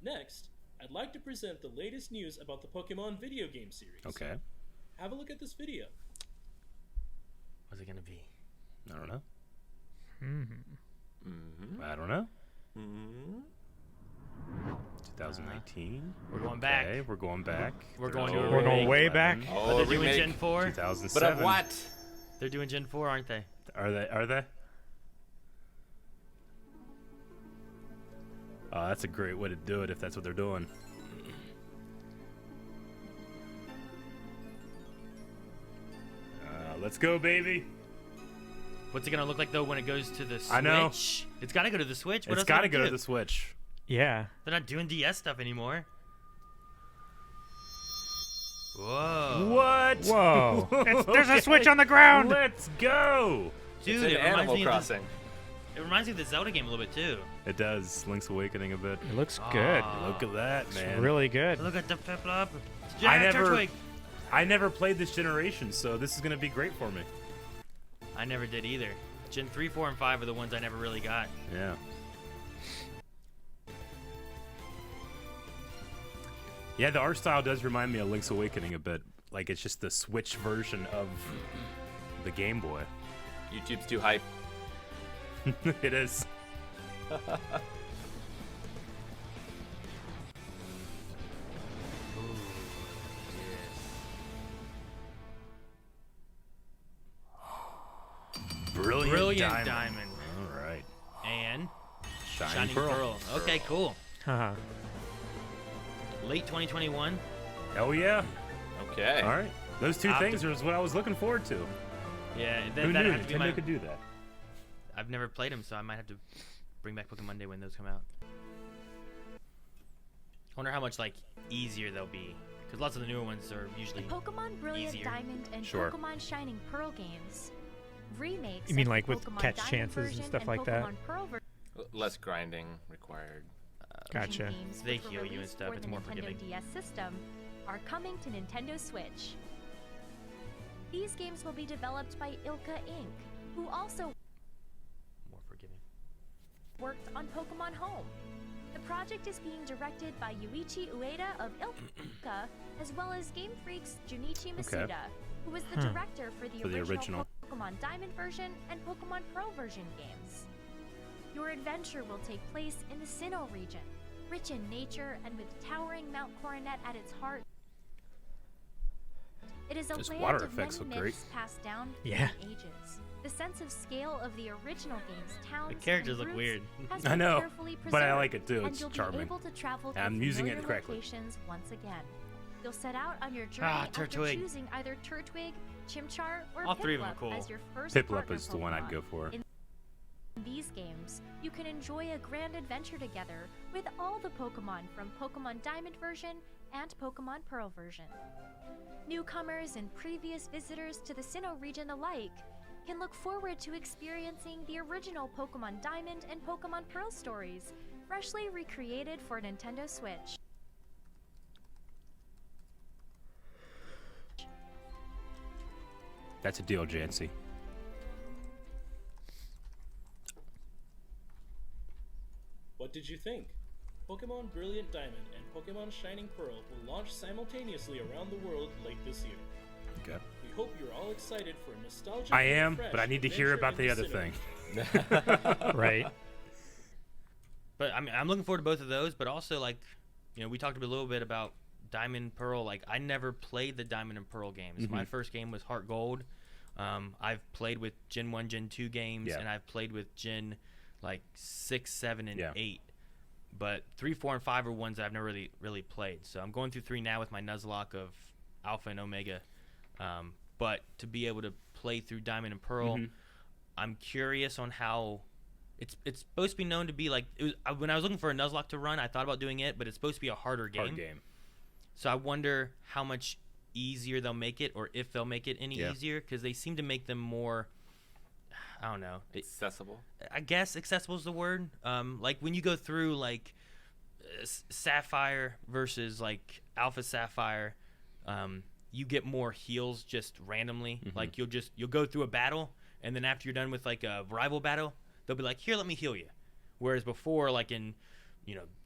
Next, I'd like to present the latest news about the Pokemon video game series. Okay. Have a look at this video. What's it gonna be? I don't know. Mm-hmm. I don't know. Mm-hmm. 2019. We're going back. Okay, we're going back. We're going Oh, to a We're going remake. way back. Oh, they're doing remake. Gen 4? 2007. But of what? They're doing Gen 4, aren't they? Are they? Oh, that's a great way to do it if that's what they're doing. Let's go, baby. What's it gonna look like though when it goes to the Switch? I know. It's gotta go to the Switch. What It's else got to are they go gonna to do? the Switch. Yeah. They're not doing DS stuff anymore. Whoa. What? Whoa. There's a Switch on the ground. Let's go. Dude, It's it an reminds Animal me Crossing. it reminds me of the Zelda game a little bit too. It does. Link's Awakening a bit. It looks good. Ah. Look at that, It's man. really good. Look at the Piplup. I never played this generation, so this is going to be great for me. I never did either. Gen 3, 4, and 5 are the ones I never really got. Yeah. Yeah, the art style does remind me of Link's Awakening a bit. Like, it's just the Switch version of the Game Boy. YouTube's too hype. It is. Brilliant Diamond. All right. And Shining Pearl. Pearl. Okay, cool. Haha. Late 2021. Oh, yeah. Okay. All right. Those two things are what I was looking forward to. Yeah, Who that knew have to be Nintendo could do that? I've never played them, so I might have to bring back Pokemon Monday when those come out. I wonder how much like easier they'll be, because lots of the newer ones are usually. Pokemon Brilliant easier. Diamond and Sure. Pokemon Shining Pearl games. Remakes. You mean of like with Pokemon catch Diamond chances and version stuff like that? Pokemon Pearl Less grinding required. Gotcha. games They which were heal you and released stuff, for it's the more Nintendo forgiving. DS system are coming to Nintendo Switch. These games will be developed by Ilka Inc., who also More forgiving. worked on Pokemon Home. The project is being directed by Yuichi Ueda of Ilka, as well as Game Freak's Junichi Masuda, who was the director for the original Pokemon Diamond version and Pokemon Pearl version games. Your adventure will take place in the Sinnoh region, rich in nature and with towering Mount Coronet at its heart. It is a Those land water of effects many look great. myths passed down Yeah. through the ages. The sense of scale of the original game's towns The characters and look roots weird. has I been know, carefully but I preserved, like it too. and It's you'll be charming. able to travel And I'm through using it familiar correctly. locations once again. You'll set out on your journey Ah, after Turtwig. choosing either Turtwig, Chimchar, or All three of them are Piplup cool. as your first Piplup partner is the one I'd Pokemon. go for. In these games, you can enjoy a grand adventure together with all the Pokemon from Pokemon Diamond version and Pokemon Pearl version. Newcomers and previous visitors to the Sinnoh region alike can look forward to experiencing the original Pokemon Diamond and Pokemon Pearl stories, freshly recreated for Nintendo Switch. That's a deal, Jancy. What did you think? Pokemon Brilliant Diamond and Pokemon Shining Pearl will launch simultaneously around the world late this year. Okay. We hope you're all excited for a nostalgic I and am, fresh but I need to hear adventure about the in other Sinnoh. thing. Right. But I mean, I'm looking forward to both of those. But also, like, you know, we talked a little bit about Diamond Pearl. Like, I never played the Diamond and Pearl games. My first game was Heart Gold. I've played with Gen 1, Gen 2 games, Yeah. and I've played with Gen like 6, 7, and Yeah. 8. But 3, 4, and 5 are ones that I've never really played. So I'm going through 3 now with my Nuzlocke of Alpha and Omega. But to be able to play through Diamond and Pearl, I'm curious on how it's supposed to be known to be like it was, when I was looking for a Nuzlocke to run, I thought about doing it, but it's supposed to be a harder game. Hard game. So I wonder how much easier they'll make it, or if they'll make it any easier, because they seem to make them more. I don't know. Accessible. I guess accessible is the word. Like when you go through like Sapphire versus like Alpha Sapphire, you get more heals just randomly. Like you'll go through a battle, and then after you're done with like a rival battle, they'll be like, "Here, let me heal you." Whereas before, like in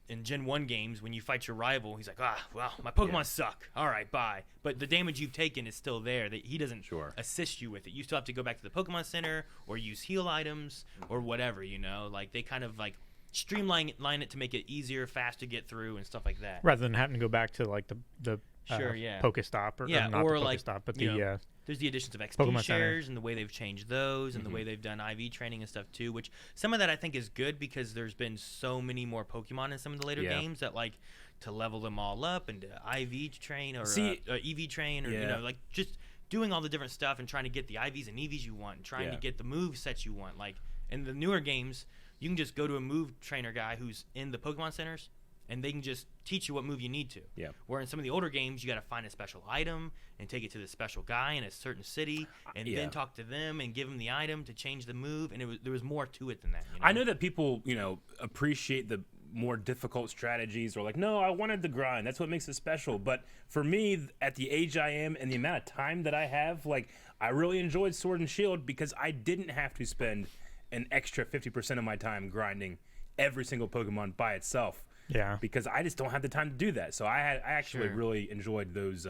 in Gen 1 games, when you fight your rival, he's like, well, my Pokemon suck. All right, bye. But the damage you've taken is still there. That he doesn't assist you with it. You still have to go back to the Pokemon Center or use heal items or whatever, you know? Like, they kind of, like, streamline it to make it easier, fast to get through and stuff like that. Rather than having to go back to, like, the Pokestop. Or not or the like, Pokestop, but you the... know, there's the additions of XP Pokemon shares and the way they've changed those and the way they've done IV training and stuff too, which some of that I think is good because there's been so many more Pokemon in some of the later games that like to level them all up and to IV train or EV train or you know, like just doing all the different stuff and trying to get the IVs and EVs you want and trying to get the move sets you want. Like in the newer games, you can just go to a move trainer guy who's in the Pokemon centers and they can just teach you what move you need to. Yeah. Where in some of the older games, you got to find a special item and take it to the special guy in a certain city, and then talk to them and give them the item to change the move. And there was more to it than that. You know? I know that people, you know, appreciate the more difficult strategies, or like, no, I wanted the grind. That's what makes it special. But for me, at the age I am and the amount of time that I have, like, I really enjoyed Sword and Shield because I didn't have to spend an extra 50% of my time grinding every single Pokemon by itself. Yeah, because I just don't have the time to do that. So I actually really enjoyed those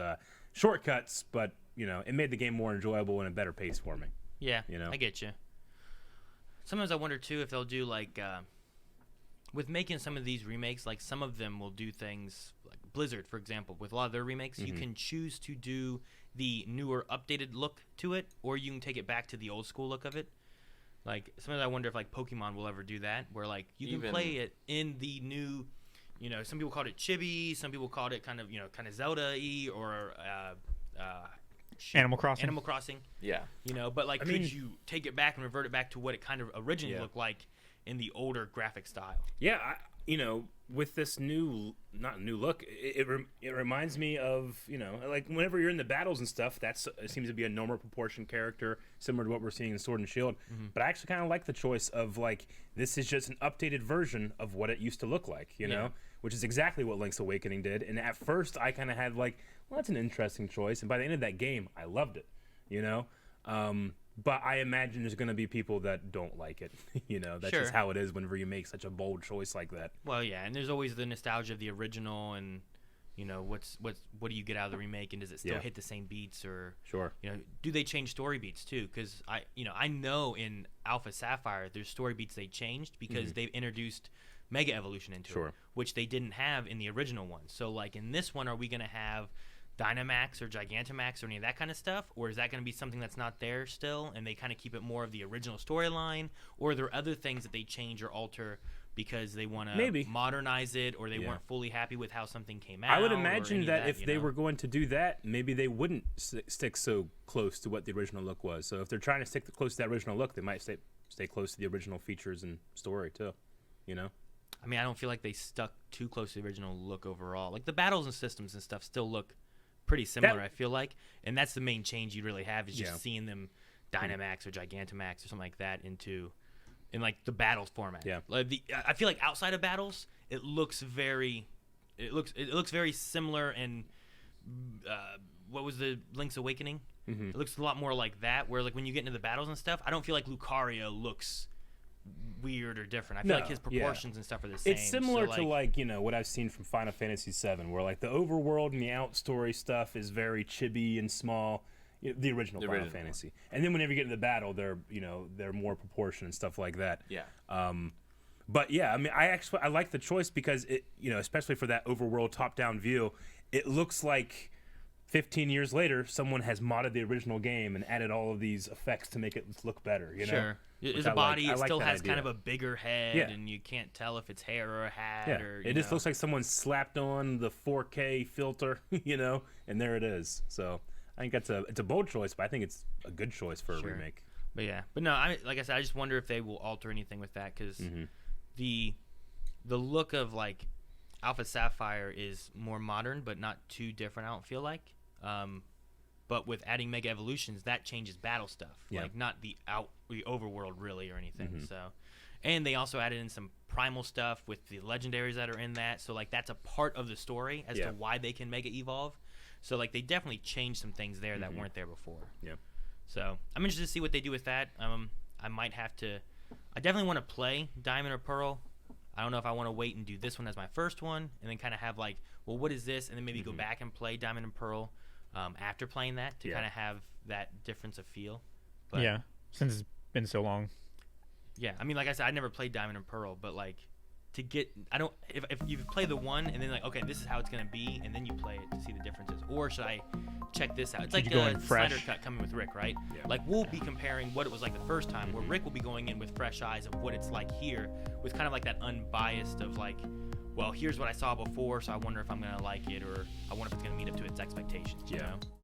shortcuts, but you know, it made the game more enjoyable and a better pace for me. Yeah, you know, I get you. Sometimes I wonder too if they'll do like with making some of these remakes, like some of them will do things like Blizzard, for example, with a lot of their remakes, you can choose to do the newer, updated look to it, or you can take it back to the old school look of it. Like sometimes I wonder if like Pokemon will ever do that, where like you can play it in the new. You know, some people called it chibi, some people called it kind of Zelda-y or Animal Crossing. Animal Crossing. Yeah. You know, but like, could you take it back and revert it back to what it kind of originally looked like in the older graphic style? Yeah, you know, with this not new look, it reminds me of, you know, like whenever you're in the battles and stuff, it seems to be a normal proportion character, similar to what we're seeing in Sword and Shield. But I actually kind of like the choice of like, this is just an updated version of what it used to look like, you know, which is exactly what Link's Awakening did. And at first I kind of had like, well, that's an interesting choice. And by the end of that game, I loved it, you know. But I imagine there's going to be people that don't like it. You know, that's just how it is whenever you make such a bold choice like that. Well, yeah, and there's always the nostalgia of the original, and you know, what do you get out of the remake, and does it still hit the same beats, or you know, do they change story beats too? Because I know in Alpha Sapphire there's story beats they changed because they've introduced Mega Evolution into it, which they didn't have in the original one. So like in this one, are we going to have Dynamax or Gigantamax or any of that kind of stuff, or is that going to be something that's not there still and they kind of keep it more of the original storyline, or are there other things that they change or alter because they want to modernize it, or they weren't fully happy with how something came out? I would imagine that if they were going to do that, maybe they wouldn't stick so close to what the original look was. So if they're trying to stick close to that original look, they might stay close to the original features and story too, you know? I mean, I don't feel like they stuck too close to the original look overall. Like the battles and systems and stuff still look pretty similar, I feel like, and that's the main change you really have is just seeing them Dynamax or Gigantamax or something like that in like the battles format. Yeah, like I feel like outside of battles, it looks very similar. And what was the Link's Awakening? It looks a lot more like that. Where like when you get into the battles and stuff, I don't feel like Lucario looks weird or different. I feel like his proportions and stuff are the same. It's similar to like, you know, what I've seen from Final Fantasy VII, where like the overworld and the outstory stuff is very chibi and small. You know, the original Final Fantasy, and then whenever you get into the battle, they're more proportion and stuff like that. Yeah. But yeah, I mean, I like the choice because it, you know, especially for that overworld top-down view, it looks like 15 years later, someone has modded the original game and added all of these effects to make it look better. You know? His body still has kind of a bigger head, and you can't tell if it's hair or a hat. Or, it just looks like someone slapped on the 4K filter, you know, and there it is. So I think it's a bold choice, but I think it's a good choice for a remake. But no, like I said, I just wonder if they will alter anything with that, because the look of like Alpha Sapphire is more modern, but not too different. I don't feel like. But with adding Mega Evolutions, that changes battle stuff, like not the overworld really or anything. So, and they also added in some primal stuff with the legendaries that are in that. So like that's a part of the story as to why they can Mega Evolve. So like they definitely changed some things there that weren't there before. Yeah. So I'm interested to see what they do with that. I might have to. I definitely want to play Diamond or Pearl. I don't know if I want to wait and do this one as my first one, and then kind of have like, well, what is this, and then maybe go back and play Diamond and Pearl after playing that to kind of have that difference of feel. But, yeah, since it's been so long. Yeah, I mean, like I said, I never played Diamond and Pearl, but like to get, I don't, if you play the one and then like, okay, this is how it's gonna be, and then you play it to see the differences, or should I check this out? It's like a Snyder Cut coming with Rick, right? Yeah. Like we'll be comparing what it was like the first time, where Rick will be going in with fresh eyes of what it's like here, with kind of like that unbiased of like, well, here's what I saw before, so I wonder if I'm gonna like it, or I wonder if it's gonna meet up to its expectations. You know?